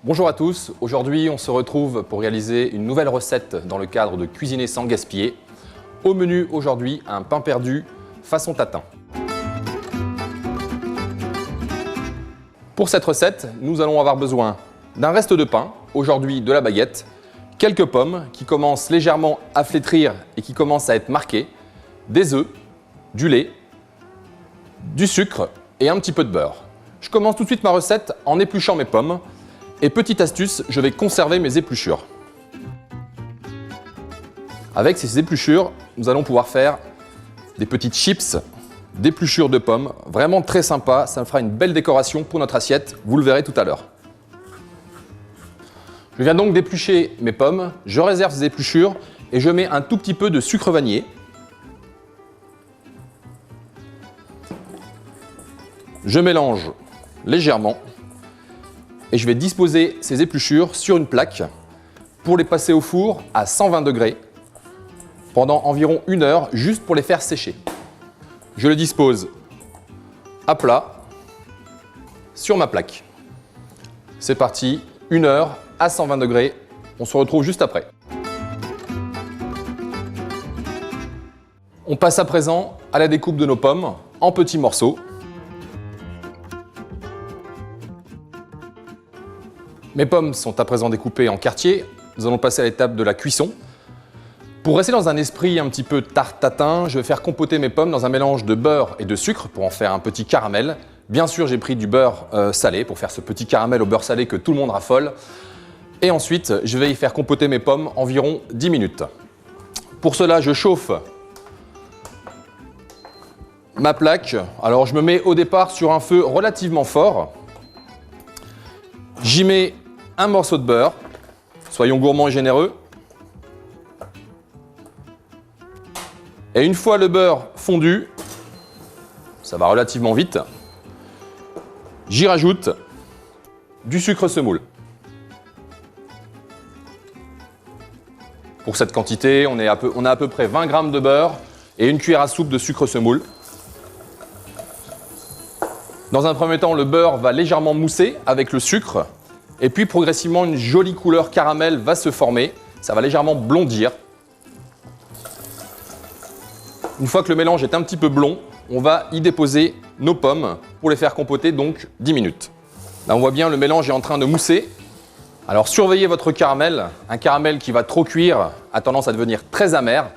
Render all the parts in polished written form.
Bonjour à tous, aujourd'hui on se retrouve pour réaliser une nouvelle recette dans le cadre de Cuisiner sans gaspiller. Au menu aujourd'hui, un pain perdu façon tatin. Pour cette recette, nous allons avoir besoin d'un reste de pain, aujourd'hui de la baguette, quelques pommes qui commencent légèrement à flétrir et qui commencent à être marquées, des œufs, du lait, du sucre et un petit peu de beurre. Je commence tout de suite ma recette en épluchant mes pommes. Et petite astuce, je vais conserver mes épluchures. Avec ces épluchures, nous allons pouvoir faire des petites chips d'épluchures de pommes. Vraiment très sympa, ça me fera une belle décoration pour notre assiette, vous le verrez tout à l'heure. Je viens donc d'éplucher mes pommes, je réserve ces épluchures et je mets un tout petit peu de sucre vanillé. Je mélange légèrement. Et je vais disposer ces épluchures sur une plaque pour les passer au four à 120 degrés pendant environ 1 heure, juste pour les faire sécher. Je les dispose à plat sur ma plaque. C'est parti, 1 heure à 120 degrés. On se retrouve juste après. On passe à présent à la découpe de nos pommes en petits morceaux. Mes pommes sont à présent découpées en quartiers. Nous allons passer à l'étape de la cuisson. Pour rester dans un esprit un petit peu tarte tatin, je vais faire compoter mes pommes dans un mélange de beurre et de sucre pour en faire un petit caramel. Bien sûr, j'ai pris du beurre salé pour faire ce petit caramel au beurre salé que tout le monde raffole. Et ensuite, je vais y faire compoter mes pommes environ 10 minutes. Pour cela, je chauffe ma plaque. Alors, je me mets au départ sur un feu relativement fort. J'y mets un morceau de beurre, soyons gourmands et généreux. Et une fois le beurre fondu, ça va relativement vite, j'y rajoute du sucre semoule. Pour cette quantité, on a à peu près 20 g de beurre et une cuillère à soupe de sucre semoule. Dans un premier temps, le beurre va légèrement mousser avec le sucre. Et puis progressivement, une jolie couleur caramel va se former. Ça va légèrement blondir. Une fois que le mélange est un petit peu blond, on va y déposer nos pommes pour les faire compoter donc 10 minutes. Là, on voit bien le mélange est en train de mousser. Alors surveillez votre caramel. Un caramel qui va trop cuire a tendance à devenir très amer.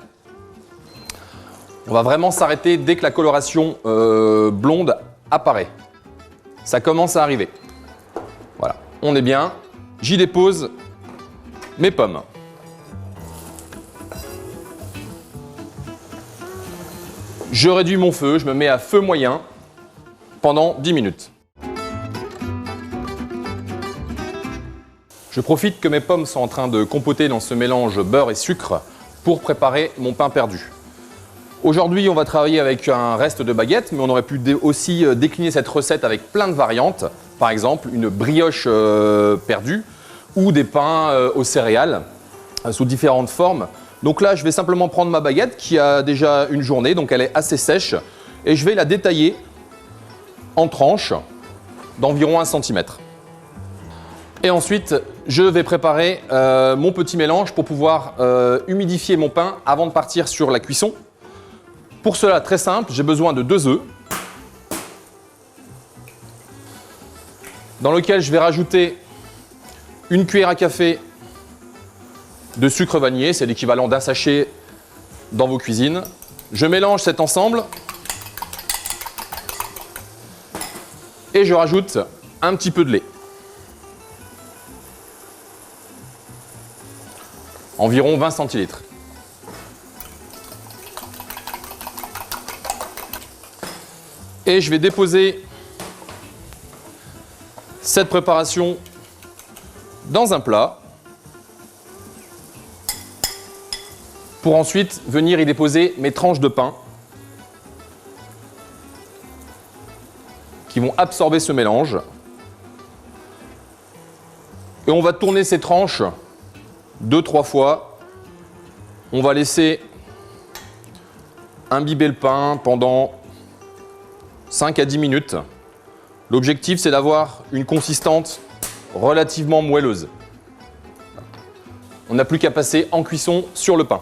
On va vraiment s'arrêter dès que la coloration blonde apparaît. Ça commence à arriver. Voilà, on est bien. J'y dépose mes pommes. Je réduis mon feu, je me mets à feu moyen pendant 10 minutes. Je profite que mes pommes sont en train de compoter dans ce mélange beurre et sucre pour préparer mon pain perdu. Aujourd'hui, on va travailler avec un reste de baguette, mais on aurait pu aussi décliner cette recette avec plein de variantes. Par exemple, une brioche perdue ou des pains aux céréales sous différentes formes. Donc là, je vais simplement prendre ma baguette qui a déjà une journée, donc elle est assez sèche, et je vais la détailler en tranches d'environ 1 cm. Et ensuite, je vais préparer mon petit mélange pour pouvoir humidifier mon pain avant de partir sur la cuisson. Pour cela, très simple, j'ai besoin de 2 œufs dans lequel je vais rajouter une cuillère à café de sucre vanillé, c'est l'équivalent d'un sachet dans vos cuisines. Je mélange cet ensemble et je rajoute un petit peu de lait. Environ 20 centilitres. Et je vais déposer cette préparation dans un plat pour ensuite venir y déposer mes tranches de pain qui vont absorber ce mélange. Et on va tourner ces tranches 2-3 fois. On va laisser imbiber le pain pendant 5 à 10 minutes. L'objectif, c'est d'avoir une consistance relativement moelleuse. On n'a plus qu'à passer en cuisson sur le pain.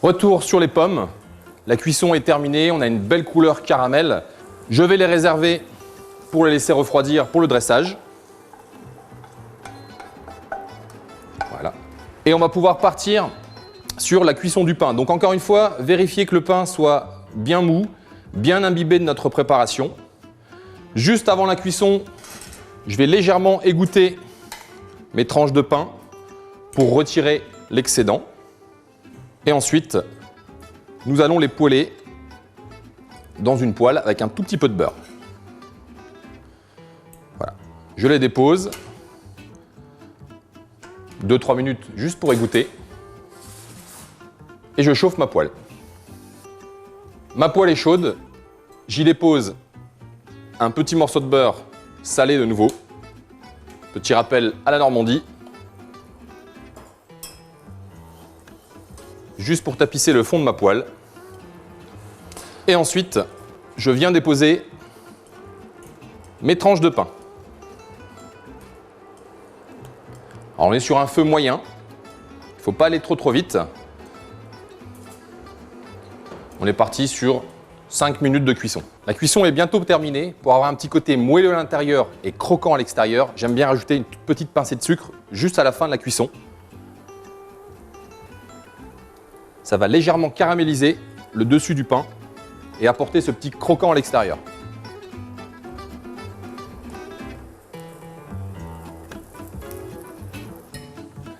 Retour sur les pommes. La cuisson est terminée, on a une belle couleur caramel. Je vais les réserver pour les laisser refroidir pour le dressage. Voilà. Et on va pouvoir partir sur la cuisson du pain. Donc encore une fois, vérifiez que le pain soit bien mou, bien imbibé de notre préparation. Juste avant la cuisson, je vais légèrement égoutter mes tranches de pain pour retirer l'excédent. Et ensuite, nous allons les poêler dans une poêle avec un tout petit peu de beurre. Voilà. Je les dépose. 2-3 minutes juste pour égoutter. Et je chauffe ma poêle. Ma poêle est chaude. J'y dépose un petit morceau de beurre salé de nouveau. Petit rappel à la Normandie. Juste pour tapisser le fond de ma poêle. Et ensuite, je viens déposer mes tranches de pain. Alors on est sur un feu moyen. Il ne faut pas aller trop vite. On est parti sur 5 minutes de cuisson. La cuisson est bientôt terminée. Pour avoir un petit côté moelleux à l'intérieur et croquant à l'extérieur, j'aime bien rajouter une toute petite pincée de sucre juste à la fin de la cuisson. Ça va légèrement caraméliser le dessus du pain et apporter ce petit croquant à l'extérieur.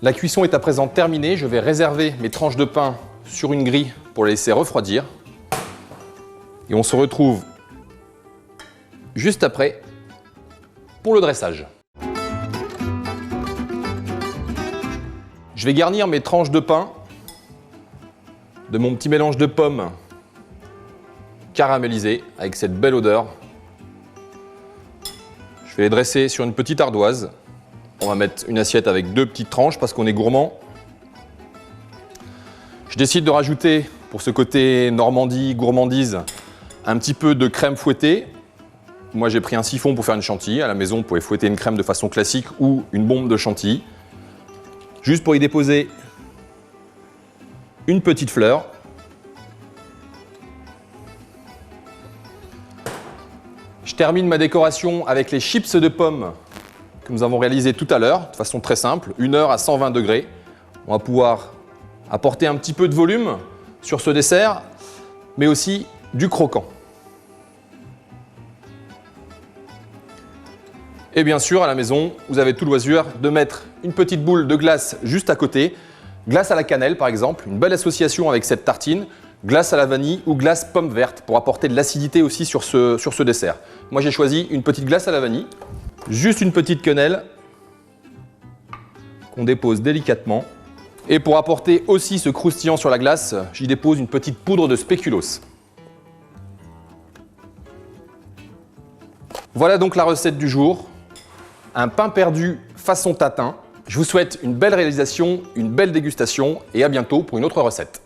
La cuisson est à présent terminée. Je vais réserver mes tranches de pain sur une grille pour les laisser refroidir. Et on se retrouve juste après pour le dressage. Je vais garnir mes tranches de pain de mon petit mélange de pommes caramélisé avec cette belle odeur. Je vais les dresser sur une petite ardoise. On va mettre une assiette avec 2 petites tranches parce qu'on est gourmand. Je décide de rajouter, pour ce côté Normandie, gourmandise, un petit peu de crème fouettée. Moi j'ai pris un siphon pour faire une chantilly. À la maison, vous pouvez fouetter une crème de façon classique ou une bombe de chantilly. Juste pour y déposer une petite fleur. Je termine ma décoration avec les chips de pommes que nous avons réalisées tout à l'heure, de façon très simple, 1 heure à 120 degrés. On va pouvoir apporter un petit peu de volume sur ce dessert, mais aussi du croquant. Et bien sûr, à la maison, vous avez tout loisir de mettre une petite boule de glace juste à côté. Glace à la cannelle, par exemple, une belle association avec cette tartine. Glace à la vanille ou glace pomme verte pour apporter de l'acidité aussi sur ce dessert. Moi, j'ai choisi une petite glace à la vanille. Juste une petite quenelle qu'on dépose délicatement. Et pour apporter aussi ce croustillant sur la glace, j'y dépose une petite poudre de spéculoos. Voilà donc la recette du jour. Un pain perdu façon tatin. Je vous souhaite une belle réalisation, une belle dégustation et à bientôt pour une autre recette.